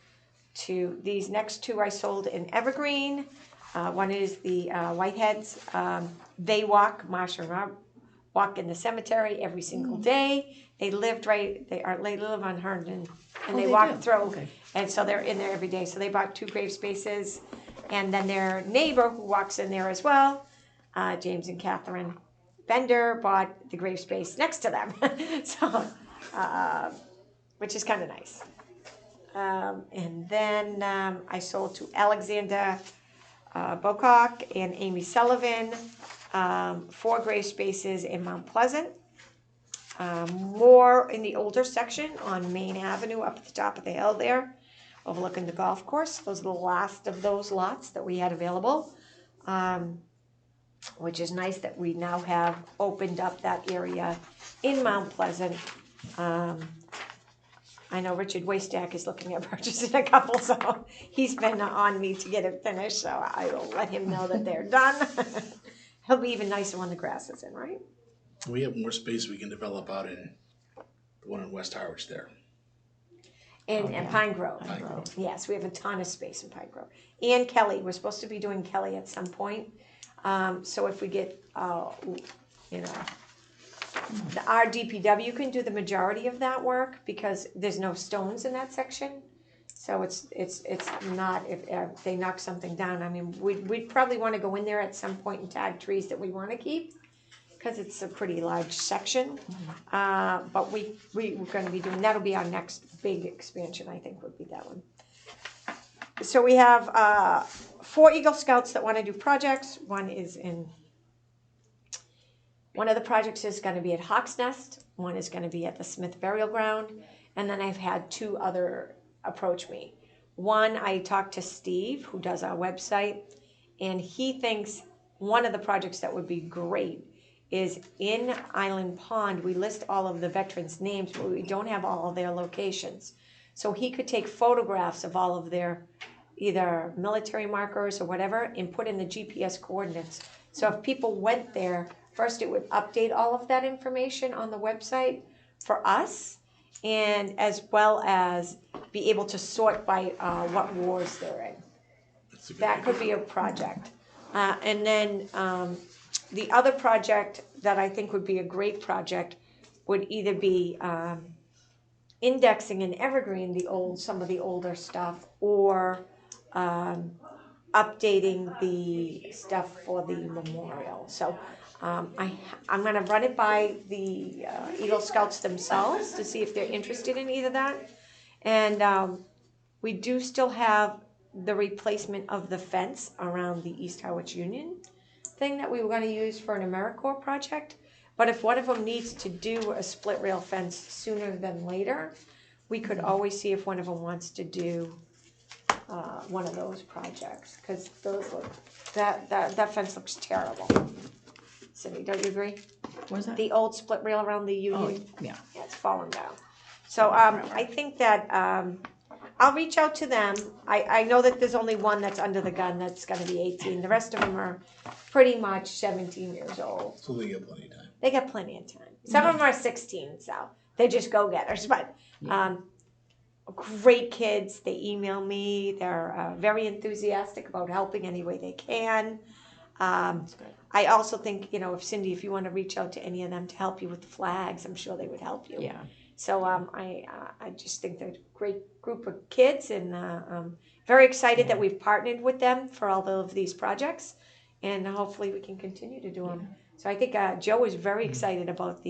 these next two I sold in Evergreen. One is the Whiteheads. They walk, Marsha and Rob walk in the cemetery every single day. They live they live on Herndon, and they walk through. Okay. And so they're in there every day. So they bought 2 grave spaces. And then their neighbor who walks in there as well, James and Catherine Bender, bought the grave space next to them. So, which is kind of nice. And then I sold to Alexander Bocock and Amy Sullivan 4 grave spaces in Mount Pleasant. More in the older section on Main Avenue up at the top of the hill there, overlooking the golf course. Those are the last of those lots that we had available, which is nice that we now have opened up that area in Mount Pleasant. I know Richard Waystack is looking at purchasing a couple, so he's been on me to get it finished, so I will let him know that they're done. He'll be even nicer when the grass is in, right? We have more space we can develop out in the one in West Harwich there. in Pine Grove. Pine Grove. Yes, we have a ton of space in Pine Grove. And Kelly, we're supposed to be doing Kelly at some point. So if we get, you know, our DPW can do the majority of that work because there's no stones in that section. So it's not, if they knock something down, I mean, we'd probably want to go in there at some point and tag trees that we want to keep because it's a pretty large section. But we're going to be doing, that'll be our next big expansion, I think would be that one. So we have 4 Eagle Scouts that want to do projects. One of the projects is going to be at Hawk's Nest. One is going to be at the Smith Burial Ground. And then I've had 2 other approach me. One, I talked to Steve, who does our website, and he thinks one of the projects that would be great is in Island Pond, we list all of the veterans' names, but we don't have all of their locations. So he could take photographs of all of their either military markers or whatever and put in the GPS coordinates. So if people went there, first it would update all of that information on the website for us, and as well as be able to sort by what wars they're in. That's a good That idea. could be a project. And then the other project that I think would be a great project would either be indexing in Evergreen some of the older stuff, or updating the stuff for the memorial. So I'm going to run it by the Eagle Scouts themselves to see if they're interested in either that. And we do still have the replacement of the fence around the East Harwich Union thing that we were going to use for an AmeriCorps project. But if one of them needs to do a split rail fence sooner than later, we could always see if one of them wants to do one of those projects, because those look, that fence looks terrible. Cindy, don't you agree? What is that? The old split rail around the Oh, Union, yeah. yeah, it's fallen down. So I think that I'll reach out to them. I know that there's only one that's under the gun that's gonna be 18. The rest of them are pretty much 17 years old. So they get plenty of time. They got plenty of time. Some of them are 16, so they're just go-getters. But great kids. They email me. They're very enthusiastic about helping any way they can. I also think, if you want to reach out to any of them to help you with the flags, I'm sure they would help you. Yeah. So I just think they're a great group of kids, and I'm very excited that we've partnered with them for all of these projects, and hopefully we can continue to do them. So I think Joe is very excited about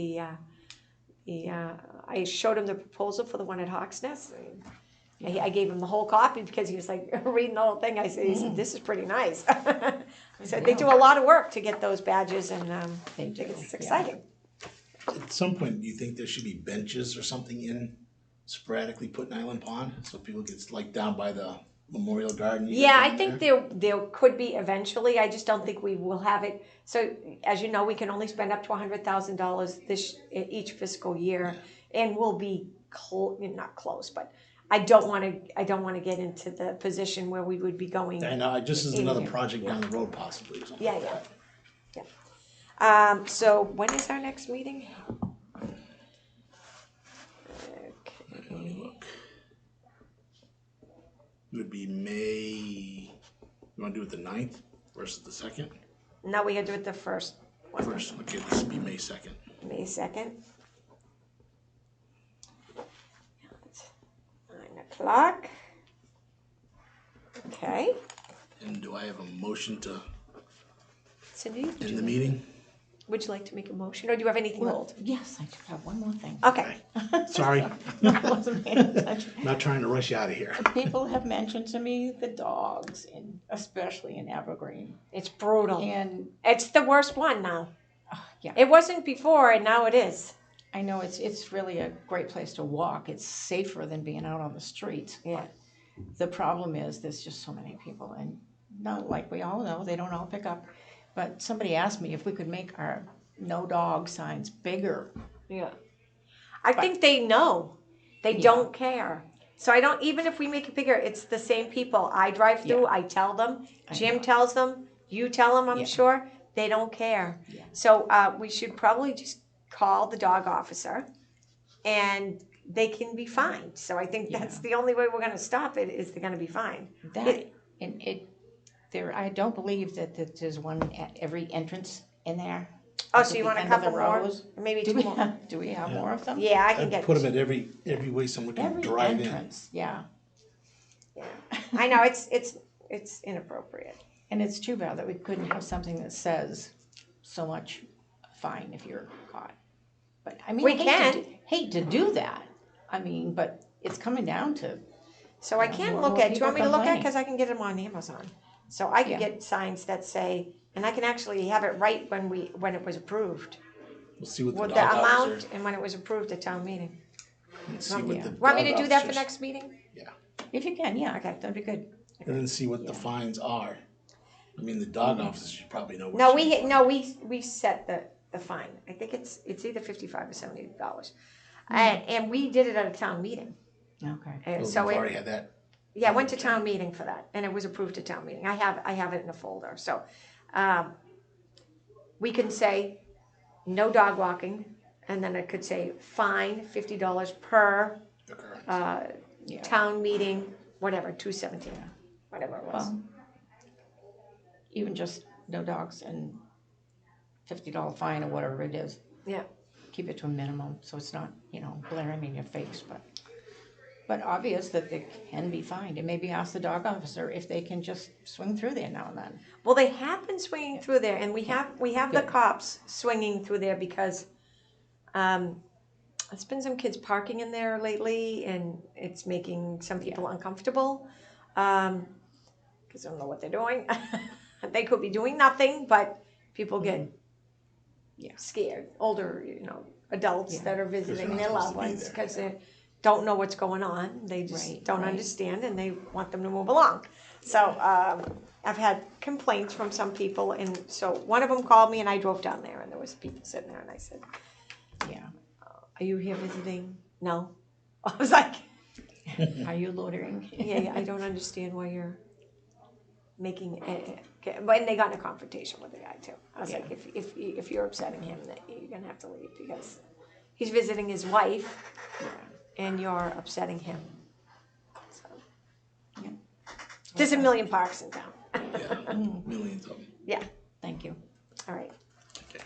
I showed him the proposal for the one at Hawk's Nest. I gave him the whole copy because he was like reading the whole thing. I said, "This is pretty nice." I said, "They do a lot of work to get those badges, and They do, it's yeah. exciting." At some point, do you think there should be benches or something sporadically put in Island Pond, so people get like down by the Memorial Garden? Yeah, I think there could be eventually. I just don't think we will have it. So as you know, we can only spend up to $100,000 each fiscal year, and we'll be not close, but I don't want to get into the position where we would be going. I know, just as another Yeah. project down the road possibly or something. Yeah, like yeah. that. So when is our next meeting? Let me look. It would be May, you wanna do it the 9th versus the 2nd? No, we gotta do it the first, First, okay, this would be May 2nd. May 2nd. 9 o'clock. Okay. And do I have a motion to Cindy, end the meeting? would you like to make a motion, or do you have anything Well, old? yes, I do have one more thing. Okay. Sorry, I wasn't paying attention. not trying to rush you out of here. People have mentioned to me the dogs, especially in Evergreen. It's brutal. And It's the worst one now. yeah, It wasn't before, and now it is. I know it's really a great place to walk. It's safer than being out on the streets. Yeah. The problem is there's just so many people, and not like we all know, they don't all pick up. But somebody asked me if we could make our no dog signs bigger. Yeah. I think they know. They don't care. So I don't, even if we make it bigger, it's the same people. I drive through, I tell them, Jim tells them, you tell them, I'm sure. They don't care. Yeah. So we should probably just call the dog officer and they can be fined. So I think that's the only way we're gonna stop it, is they're gonna be fined. That, and there, I don't believe that there's one at every entrance in there. Oh, Like so at you the want a end of the couple more? rows. Maybe Do two we more? have, do we have more of them? Yeah, I can I'd get. put them at every way someone can Every drive in. entrance, yeah. Yeah. I know, it's inappropriate. And it's too bad that we couldn't have something that says so much fine if you're caught. But I mean, We I can. hate to do that. I mean, but it's coming down to, So I Yeah, can more- look more at, do you want me to people look at, complaining. cause I can get them on Amazon. So I can Yeah. get signs that say, and I can actually have it right when it was approved. We'll see what the With dog the amount officer, and when it was approved at town meeting. and see what the Want me to dog do that for officers- next meeting? if you can, yeah, Okay. that'd be good. And then see what the fines are. I mean, the dog officers should probably know. what No, should be we set the fine. I think it's either $55 or $70. Hmm. And we did it at a town meeting. Okay. And Oh, so we've it, already had that. yeah, I went to town meeting for that, and it was approved at town meeting. I have it in a folder, so, we can say, no dog walking, and then it could say, fine, $50 per, occurrence. Yeah. town meeting, whatever, 217, whatever it was. Well, even just no dogs and $50 fine or whatever it is. Yeah. Keep it to a minimum, so it's not, blaring in your face, but obvious that they can be fined. And maybe ask the dog officer if they can just swing through there now and then. Well, they have been swinging through there, and we have the Good. cops swinging through there because, there's been some kids parking in there lately, and it's making some people uncomfortable, because they don't know what they're doing. They could be doing nothing, but people get scared. Older, adults that are visiting not their supposed loved to be ones there. because they don't know what's going on. They just Right, don't right. understand, and they want them to move along. So I've had complaints from some people, and so one of them called me, and I drove down there, and there was people sitting there, and I said, Yeah. "Are you here visiting?" No. I was like, Are you loitering? "Yeah, I don't understand why you're making." But they got in a confrontation with the guy too. I was like, "If you're upsetting him, that you're gonna have to leave because he's visiting his wife, and you're upsetting him." So. Yeah. There's a million parks in town. Yeah, millions of them. Yeah. Thank you. All right. Okay.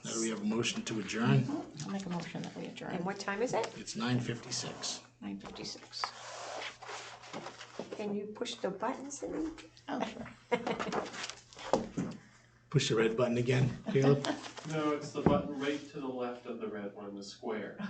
Now do we have a motion to adjourn? I'll make a motion that we adjourn. And what time is it? It's 9:56. 9:56. Can you push the buttons in? Oh, sure. Push the red button again, Caleb. No, it's the button right to the left of the red one, the square. Okay.